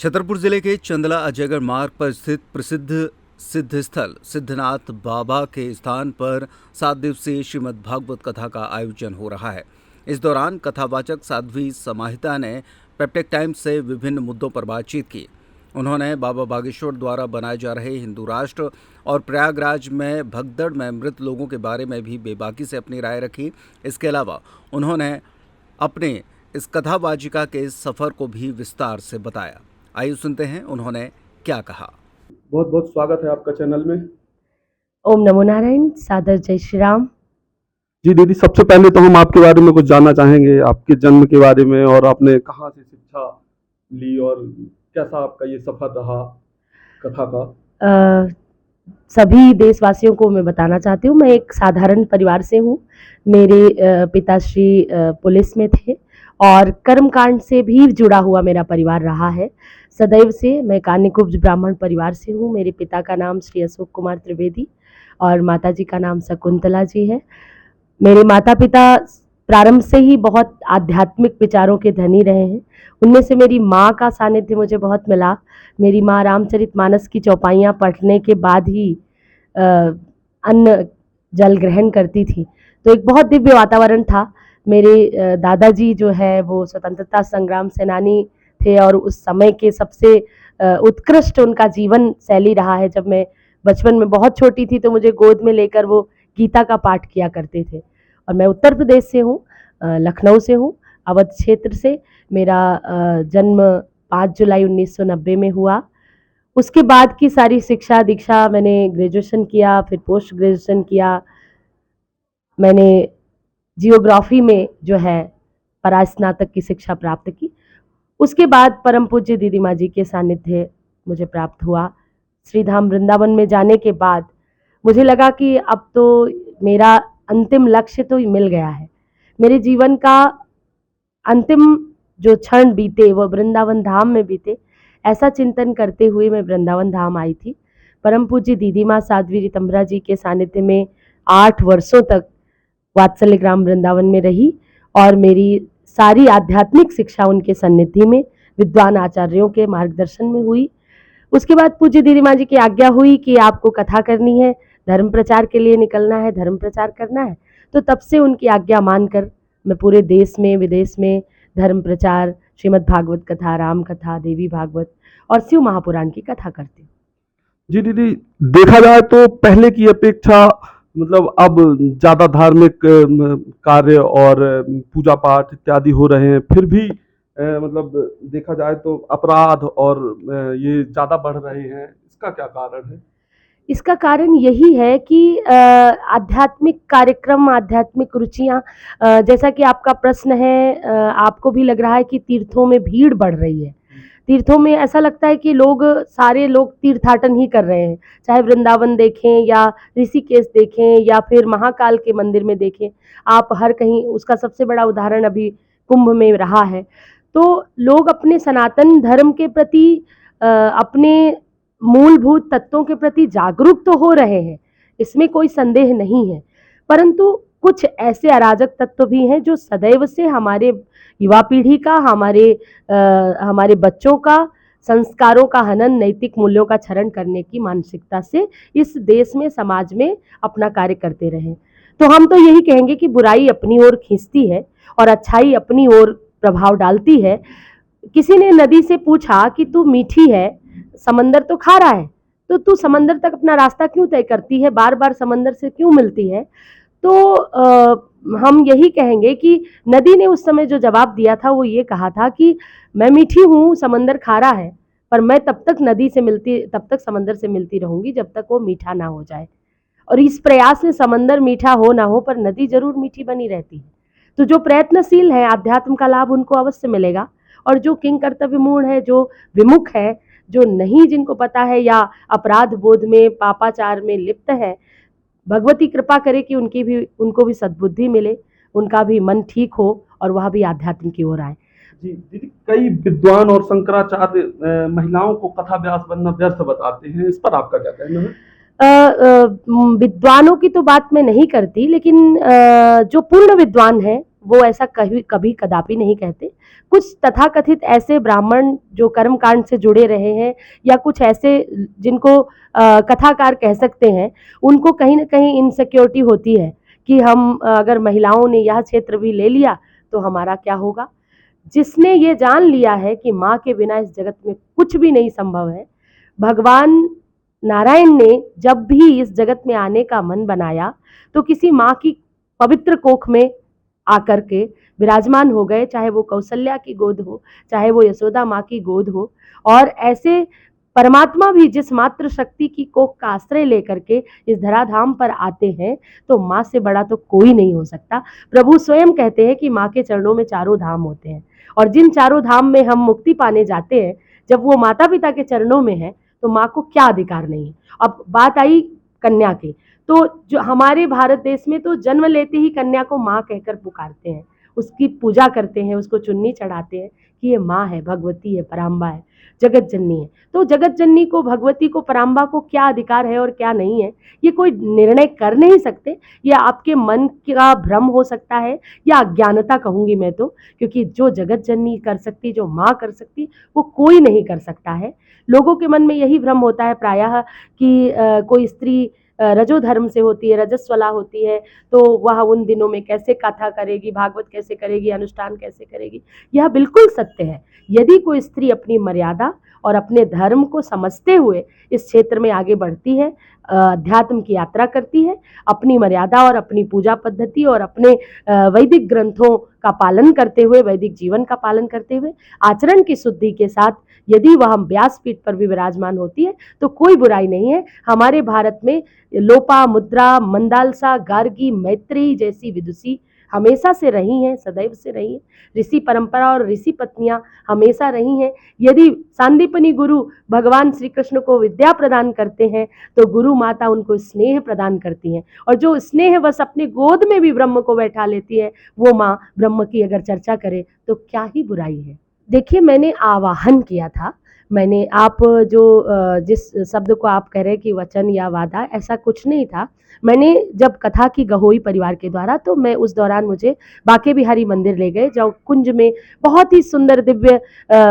छतरपुर जिले के चंदला अजयगढ़ मार्ग पर स्थित प्रसिद्ध सिद्ध स्थल सिद्धनाथ बाबा के स्थान पर 7 दिवसीय श्रीमद् भागवत कथा का आयोजन हो रहा है। इस दौरान कथावाचक साध्वी समाहिता ने पेप्टेक टाइम्स से विभिन्न मुद्दों पर बातचीत की। उन्होंने बाबा बागेश्वर द्वारा बनाए जा रहे हिंदू राष्ट्र और प्रयागराज में भगदड़ में मृत लोगों के बारे में भी बेबाकी से अपनी राय रखी। इसके अलावा उन्होंने अपने इस कथावाचिका के सफर को भी विस्तार से बताया। आइए सुनते हैं उन्होंने क्या कहा। बहुत बहुत स्वागत है आपका चैनल में। ओम नमो नारायण, सादर जय श्री राम। जी दीदी, सबसे पहले तो हम आपके बारे में कुछ जानना चाहेंगे, आपके जन्म के बारे में और आपने कहाँ से शिक्षा ली और कैसा आपका ये सफर रहा कथा का। सभी देशवासियों को मैं बताना चाहती हूँ, मैं एक साधारण परिवार से हूँ। मेरे पिताश्री पुलिस में थे और कर्मकांड से भी जुड़ा हुआ मेरा परिवार रहा है सदैव से। मैं कान्यकुब्ज ब्राह्मण परिवार से हूँ। मेरे पिता का नाम श्री अशोक कुमार त्रिवेदी और माताजी का नाम शकुंतला जी है। मेरे माता पिता प्रारंभ से ही बहुत आध्यात्मिक विचारों के धनी रहे हैं। उनमें से मेरी माँ का सानिध्य मुझे बहुत मिला। मेरी माँ रामचरितमानस की चौपाइयाँ पढ़ने के बाद ही अन्न जल ग्रहण करती थी, तो एक बहुत दिव्य वातावरण था। मेरे दादाजी जो है वो स्वतंत्रता संग्राम सेनानी थे और उस समय के सबसे उत्कृष्ट उनका जीवन शैली रहा है। जब मैं बचपन में बहुत छोटी थी तो मुझे गोद में लेकर वो गीता का पाठ किया करते थे। और मैं उत्तर प्रदेश से हूँ, लखनऊ से हूँ, अवध क्षेत्र से। मेरा जन्म 5 जुलाई 1990 में हुआ। उसके बाद की सारी शिक्षा दीक्षा मैंने ग्रेजुएशन किया, फिर पोस्ट ग्रेजुएशन किया। मैंने जियोग्राफी में जो है परास्नातक की शिक्षा प्राप्त की। उसके बाद परम पूज्य दीदी माँ जी के सानिध्य मुझे प्राप्त हुआ। श्रीधाम वृंदावन में जाने के बाद मुझे लगा कि अब तो मेरा अंतिम लक्ष्य तो मिल गया है। मेरे जीवन का अंतिम जो क्षण बीते वो वृंदावन धाम में बीते, ऐसा चिंतन करते हुए मैं वृंदावन धाम आई थी। परम पूज्य दीदी माँ साध्वी रीतम्भरा जी के सानिध्य में 8 वर्षों तक वात्सल्य ग्राम वृंदावन में रही और मेरी सारी आध्यात्मिक शिक्षा उनके सन्निधि में विद्वान आचार्यों के मार्गदर्शन में हुई। उसके बाद पूज्य दीदी माँ जी की आज्ञा हुई कि आपको कथा करनी है, धर्म प्रचार के लिए निकलना है, धर्म प्रचार करना है। तो तब से उनकी आज्ञा मानकर मैं पूरे देश में विदेश में धर्म प्रचार, श्रीमद् भागवत कथा, राम कथा, देवी भागवत और शिव महापुराण की कथा करती हूँ। जी दीदी, देखा जाए तो पहले की अपेक्षा मतलब अब ज़्यादा धार्मिक कार्य और पूजा पाठ इत्यादि हो रहे हैं, फिर भी मतलब देखा जाए तो अपराध और ये ज़्यादा बढ़ रहे हैं। इसका क्या कारण है? इसका कारण यही है कि आध्यात्मिक कार्यक्रम, आध्यात्मिक रुचियाँ, जैसा कि आपका प्रश्न है, आपको भी लग रहा है कि तीर्थों में भीड़ बढ़ रही है। तीर्थों में ऐसा लगता है कि सारे लोग तीर्थाटन ही कर रहे हैं, चाहे वृंदावन देखें या ऋषिकेश देखें या फिर महाकाल के मंदिर में देखें। आप हर कहीं, उसका सबसे बड़ा उदाहरण अभी कुंभ में रहा है। तो लोग अपने सनातन धर्म के प्रति, अपने मूलभूत तत्वों के प्रति जागरूक तो हो रहे हैं, इसमें कोई संदेह नहीं है, परंतु कुछ ऐसे अराजक तत्व भी हैं जो सदैव से हमारे युवा पीढ़ी का, हमारे बच्चों का संस्कारों का हनन, नैतिक मूल्यों का क्षरण करने की मानसिकता से इस देश में, समाज में अपना कार्य करते रहे। तो हम तो यही कहेंगे कि बुराई अपनी ओर खींचती है और अच्छाई अपनी ओर प्रभाव डालती है। किसी ने नदी से पूछा कि तू मीठी है, समंदर तो खारा है, तो तू समंदर तक अपना रास्ता क्यों तय करती है, बार बार समंदर से क्यों मिलती है? तो हम यही कहेंगे कि नदी ने उस समय जो जवाब दिया था वो ये कहा था कि मैं मीठी हूँ, समंदर खारा है, पर मैं तब तक समंदर से मिलती रहूंगी जब तक वो मीठा ना हो जाए। और इस प्रयास में समंदर मीठा हो ना हो पर नदी जरूर मीठी बनी रहती है। तो जो प्रयत्नशील है, आध्यात्म का लाभ उनको अवश्य मिलेगा, और जो किंग कर्तव्य मूढ़ है, जो विमुख है, जो नहीं जिनको पता है या अपराध बोध में, पापाचार में लिप्त है, भगवती कृपा करे कि उनको भी सद्बुद्धि मिले, उनका भी मन ठीक हो और वह भी आध्यात्म की ओर आए। जी दीदी, कई विद्वान और शंकराचार्य महिलाओं को कथा व्यास बनना व्यर्थ बताते हैं, इस पर आपका क्या कहना है? विद्वानों की तो बात मैं नहीं करती, लेकिन जो पूर्ण विद्वान है वो ऐसा कभी कभी कदापि नहीं कहते। कुछ तथाकथित ऐसे ब्राह्मण जो कर्मकांड से जुड़े रहे हैं या कुछ ऐसे जिनको कथाकार कह सकते हैं, उनको कहीं ना कहीं इनसिक्योरिटी होती है कि हम अगर महिलाओं ने यह क्षेत्र भी ले लिया तो हमारा क्या होगा। जिसने ये जान लिया है कि माँ के बिना इस जगत में कुछ भी नहीं संभव है, भगवान नारायण ने जब भी इस जगत में आने का मन बनाया तो किसी माँ की पवित्र कोख में आकर के विराजमान हो गए, चाहे वो कौशल्या की गोद हो, चाहे वो यशोदा माँ की गोद हो। और ऐसे परमात्मा भी जिस मात्र शक्ति की कोख का आश्रय लेकर के इस धराधाम पर आते हैं, तो माँ से बड़ा तो कोई नहीं हो सकता। प्रभु स्वयं कहते हैं कि माँ के चरणों में चारों धाम होते हैं, और जिन चारों धाम में हम मुक्ति पाने जाते हैं, जब वो माता पिता के चरणों में है तो माँ को क्या अधिकार नहीं है। अब बात आई कन्या की, तो जो हमारे भारत देश में तो जन्म लेते ही कन्या को माँ कहकर पुकारते हैं, उसकी पूजा करते हैं, उसको चुन्नी चढ़ाते हैं कि ये माँ है, भगवती है, पराम्बा है, जगत जननी है। तो जगत जननी को, भगवती को, पराम्बा को क्या अधिकार है और क्या नहीं है, ये कोई निर्णय कर नहीं सकते। ये आपके मन का भ्रम हो सकता है या अज्ञानता कहूँगी मैं तो, क्योंकि जो जगत जननी कर सकती, जो माँ कर सकती, वो कोई नहीं कर सकता है। लोगों के मन में यही भ्रम होता है प्रायः कि कोई स्त्री रजो धर्म से होती है, रजस्वला होती है, तो वह उन दिनों में कैसे कथा करेगी, भागवत कैसे करेगी, अनुष्ठान कैसे करेगी। यह बिल्कुल सत्य है। यदि कोई स्त्री अपनी मर्यादा और अपने धर्म को समझते हुए इस क्षेत्र में आगे बढ़ती है, अध्यात्म की यात्रा करती है, अपनी मर्यादा और अपनी पूजा पद्धति और अपने वैदिक ग्रंथों का पालन करते हुए, वैदिक जीवन का पालन करते हुए, आचरण की शुद्धि के साथ यदि वह व्यासपीठ पर भी विराजमान होती है तो कोई बुराई नहीं है। हमारे भारत में लोपा मुद्रा, मंदालसा, गार्गी, मैत्री जैसी विदुषी हमेशा से रही हैं, सदैव से रही हैं। ऋषि परंपरा और ऋषि पत्नियां हमेशा रही हैं। यदि सांदीपनी गुरु भगवान श्री कृष्ण को विद्या प्रदान करते हैं तो गुरु माता उनको स्नेह प्रदान करती हैं, और जो स्नेह बस अपने गोद में भी ब्रह्म को बैठा लेती है, वो माँ ब्रह्म की अगर चर्चा करे तो क्या ही बुराई है। देखिए, मैंने आवाहन किया था, मैंने आप जो जिस शब्द को आप कह रहे हैं कि वचन या वादा, ऐसा कुछ नहीं था। मैंने जब कथा की गहोई परिवार के द्वारा, तो मैं उस दौरान मुझे बांके बिहारी मंदिर ले गए, जो कुंज में बहुत ही सुंदर दिव्य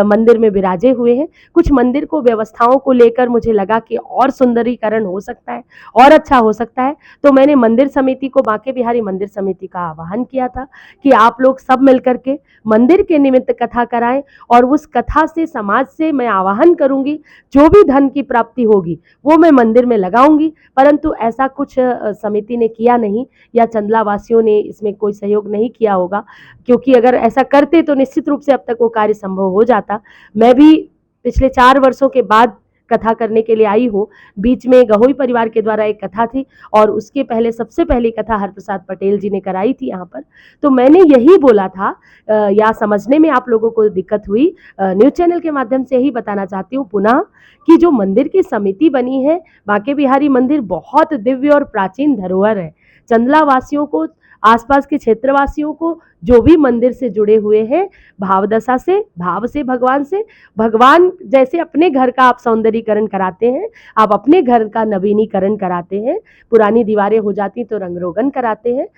मंदिर में विराजे हुए हैं। कुछ मंदिर को व्यवस्थाओं को लेकर मुझे लगा कि और सुंदरीकरण हो सकता है, और अच्छा हो सकता है, तो मैंने मंदिर समिति को, बांके बिहारी मंदिर समिति का आह्वान किया था कि आप लोग सब मिलकर के मंदिर के निमित्त कथा कराएं, और उस कथा से, समाज से मैं आह्वान करूंगी, जो भी धन की प्राप्ति होगी वो मैं मंदिर में लगाऊंगी। परंतु ऐसा कुछ समिति ने किया नहीं, या चंदला वासियों ने इसमें कोई सहयोग नहीं किया होगा, क्योंकि अगर ऐसा करते तो निश्चित रूप से अब तक वो कार्य संभव हो जाता। मैं भी पिछले 4 वर्षों के बाद कथा करने के लिए आई हूँ। बीच में गहोई परिवार के द्वारा एक कथा थी, और उसके पहले सबसे पहली कथा हरप्रसाद पटेल जी ने कराई थी यहाँ पर। तो मैंने यही बोला था, या समझने में आप लोगों को दिक्कत हुई, न्यूज़ चैनल के माध्यम से यही बताना चाहती हूँ पुनः कि जो मंदिर की समिति बनी है, बांके बिहारी मंदिर बहुत दिव्य और प्राचीन धरोहर है। चंदला वासियों को, आसपास के क्षेत्रवासियों को, जो भी मंदिर से जुड़े हुए हैं, भावदशा से, भाव से, भगवान से, भगवान जैसे अपने घर का आप सौंदर्यीकरण कराते हैं, आप अपने घर का नवीनीकरण कराते हैं, पुरानी दीवारें हो जाती तो रंग रोगन कराते हैं,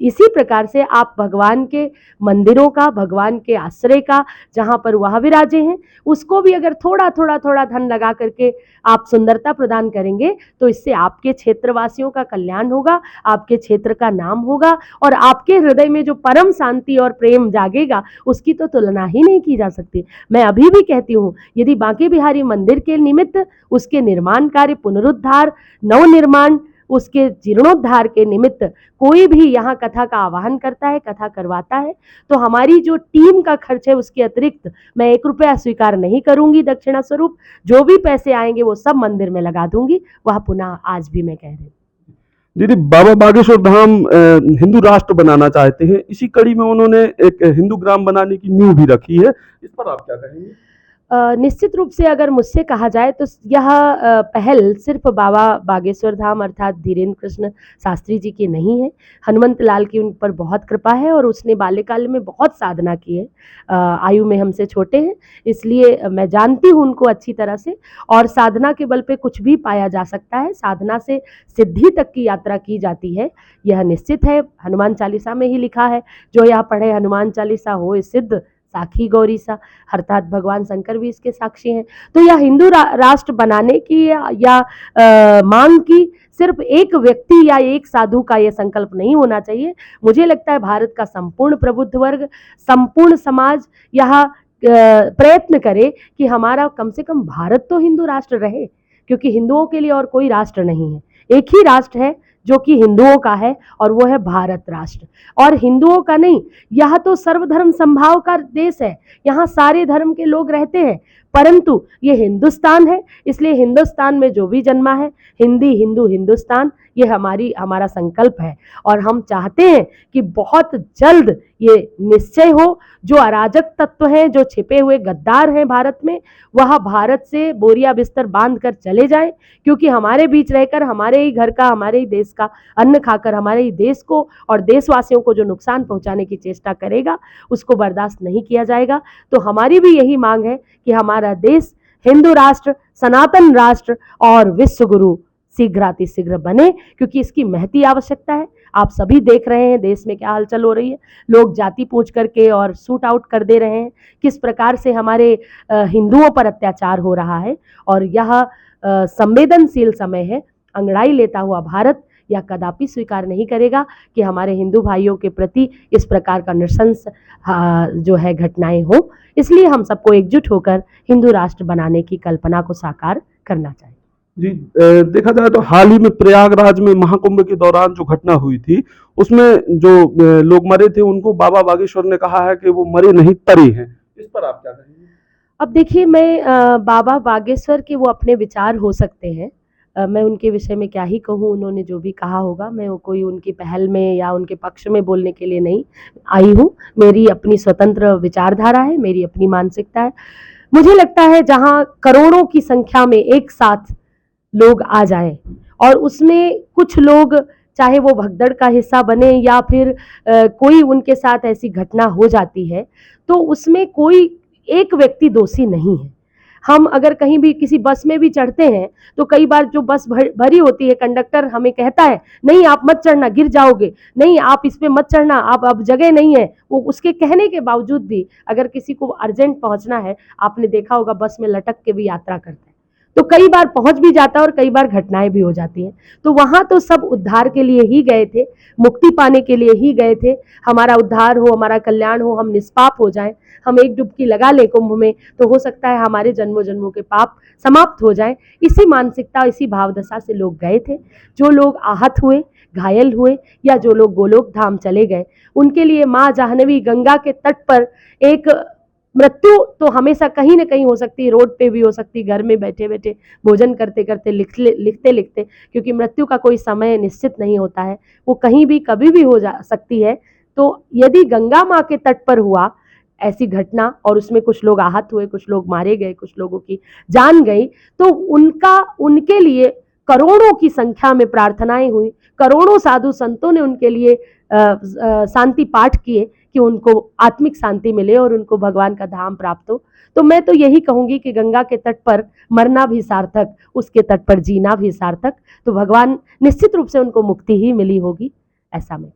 इसी प्रकार से आप भगवान के मंदिरों का, भगवान के आश्रय का, जहाँ पर वह विराजे हैं, उसको भी अगर थोड़ा थोड़ा थोड़ा धन लगा करके आप सुंदरता प्रदान करेंगे तो इससे आपके क्षेत्रवासियों का कल्याण होगा, आपके क्षेत्र का नाम होगा, और आपके हृदय में जो परम शांति और प्रेम जागेगा उसकी तो तुलना ही नहीं की जा सकती। मैं अभी भी कहती हूँ, यदि बांके बिहारी मंदिर के निमित्त उसके निर्माण कार्य, पुनरुद्धार, नवनिर्माण, उसके जीर्णोद्धार के निमित्त कोई भी यहाँ कथा का आह्वान करता है, कथा करवाता है, तो हमारी जो टीम का खर्च है उसके अतिरिक्त मैं 1 रुपया स्वीकार नहीं करूंगी दक्षिणा स्वरूप। जो भी पैसे आएंगे वो सब मंदिर में लगा दूंगी। वह पुनः आज भी मैं कह रही हूँ। दीदी, बाबा बागेश्वर धाम हिंदू राष्ट्र बनाना चाहते हैं, इसी कड़ी में उन्होंने एक हिंदू ग्राम बनाने की नींव भी रखी है, इस पर आप क्या कहेंगे? निश्चित रूप से अगर मुझसे कहा जाए तो यह पहल सिर्फ बाबा बागेश्वर धाम अर्थात धीरेन्द्र कृष्ण शास्त्री जी की नहीं है। हनुमंत लाल की उन पर बहुत कृपा है और उसने बाल्यकाल में बहुत साधना की है। आयु में हमसे छोटे हैं, इसलिए मैं जानती हूँ उनको अच्छी तरह से। और साधना के बल पे कुछ भी पाया जा सकता है, साधना से सिद्धि तक की यात्रा की जाती है, यह निश्चित है। हनुमान चालीसा में ही लिखा है, जो यह पढ़े हनुमान चालीसा होए सिद्ध साखी गौरी सा, अर्थात भगवान शंकर भी इसके साक्षी हैं। तो यह हिंदू राष्ट्र बनाने की या मांग की सिर्फ एक व्यक्ति या एक साधु का यह संकल्प नहीं होना चाहिए। मुझे लगता है भारत का संपूर्ण प्रबुद्ध वर्ग, संपूर्ण समाज यह प्रयत्न करे कि हमारा कम से कम भारत तो हिंदू राष्ट्र रहे, क्योंकि हिंदुओं के लिए और कोई राष्ट्र नहीं है। एक ही राष्ट्र है जो कि हिंदुओं का है और वो है भारत राष्ट्र। और हिंदुओं का नहीं, यह तो सर्वधर्म संभाव का देश है, यहाँ सारे धर्म के लोग रहते हैं, परंतु ये हिंदुस्तान है, इसलिए हिंदुस्तान में जो भी जन्मा है, हिंदी हिंदू हिंदुस्तान, ये हमारा संकल्प है। और हम चाहते हैं कि बहुत जल्द ये निश्चय हो, जो अराजक तत्व हैं, जो छिपे हुए गद्दार हैं भारत में, वह भारत से बोरिया बिस्तर बांध कर चले जाएं, क्योंकि हमारे बीच रहकर हमारे ही घर का, हमारे ही देश का अन्न खाकर हमारे ही देश को और देशवासियों को जो नुकसान पहुंचाने की चेष्टा करेगा, उसको बर्दाश्त नहीं किया जाएगा। तो हमारी भी यही मांग है कि हमारा देश हिंदू राष्ट्र, सनातन राष्ट्र और विश्व गुरु शीघ्रातिशीघ्र बने, क्योंकि इसकी महती आवश्यकता है। आप सभी देख रहे हैं देश में क्या हलचल हो रही है, लोग जाति पूछ करके और शूट आउट कर दे रहे हैं, किस प्रकार से हमारे हिंदुओं पर अत्याचार हो रहा है। और यह संवेदनशील समय है। अंगड़ाई लेता हुआ भारत यह कदापि स्वीकार नहीं करेगा कि हमारे हिंदू भाइयों के प्रति इस प्रकार का नृशंस जो है घटनाएं हो। इसलिए हम सबको एकजुट होकर हिंदू राष्ट्र बनाने की कल्पना को साकार करना चाहिए। जी, देखा जाए तो हाल ही में प्रयागराज में महाकुंभ के दौरान जो घटना हुई थी, उसमें जो लोग मरे थे उनको बाबा बागेश्वर ने कहा है कि वो मरे नहीं तरे हैं। इस पर आप क्या कहेंगे? अब देखिए, मैं बाबा बागेश्वर के वो अपने विचार हो सकते हैं, मैं उनके विषय में क्या ही कहूँ, उन्होंने जो भी कहा होगा, मैं वो कोई उनकी पहल में या उनके पक्ष में बोलने के लिए नहीं आई हूँ। मेरी अपनी स्वतंत्र विचारधारा है, मेरी अपनी मानसिकता है। मुझे लगता है जहाँ करोड़ों की संख्या में एक साथ लोग आ जाएं और उसमें कुछ लोग, चाहे वो भगदड़ का हिस्सा बने या फिर कोई उनके साथ ऐसी घटना हो जाती है, तो उसमें कोई एक व्यक्ति दोषी नहीं है। हम अगर कहीं भी किसी बस में भी चढ़ते हैं तो कई बार जो बस भरी होती है, कंडक्टर हमें कहता है नहीं आप मत चढ़ना, गिर जाओगे, नहीं आप इस पे मत चढ़ना, आप अब जगह नहीं है। वो उसके कहने के बावजूद भी अगर किसी को अर्जेंट पहुंचना है, आपने देखा होगा बस में लटक के भी यात्रा करते हैं, तो कई बार पहुंच भी जाता है और कई बार घटनाएं भी हो जाती हैं। तो वहां तो सब उद्धार के लिए ही गए थे, मुक्ति पाने के लिए ही गए थे। हमारा उद्धार हो, हमारा कल्याण हो, हम निष्पाप हो जाएं, हम एक डुबकी लगा लें कुंभ में, तो हो सकता है हमारे जन्मों जन्मों के पाप समाप्त हो जाएं। इसी मानसिकता, इसी भावदशा से लोग गए थे। जो लोग आहत हुए, घायल हुए या जो लोग गोलोक धाम चले गए, उनके लिए माँ जाह्नवी गंगा के तट पर एक मृत्यु तो हमेशा कहीं ना कहीं हो सकती है, रोड पे भी हो सकती है, घर में बैठे बैठे भोजन करते करते, लिखते लिखते, क्योंकि मृत्यु का कोई समय निश्चित नहीं होता है, वो कहीं भी कभी भी हो जा सकती है। तो यदि गंगा माँ के तट पर हुआ ऐसी घटना और उसमें कुछ लोग आहत हुए, कुछ लोग मारे गए, कुछ लोगों की जान गई, तो उनके लिए करोड़ों की संख्या में प्रार्थनाएं हुई, करोड़ों साधु संतों ने उनके लिए शांति पाठ किए कि उनको आत्मिक शांति मिले और उनको भगवान का धाम प्राप्त हो। तो मैं तो यही कहूंगी कि गंगा के तट पर मरना भी सार्थक, उसके तट पर जीना भी सार्थक। तो भगवान निश्चित रूप से उनको मुक्ति ही मिली होगी, ऐसा मैं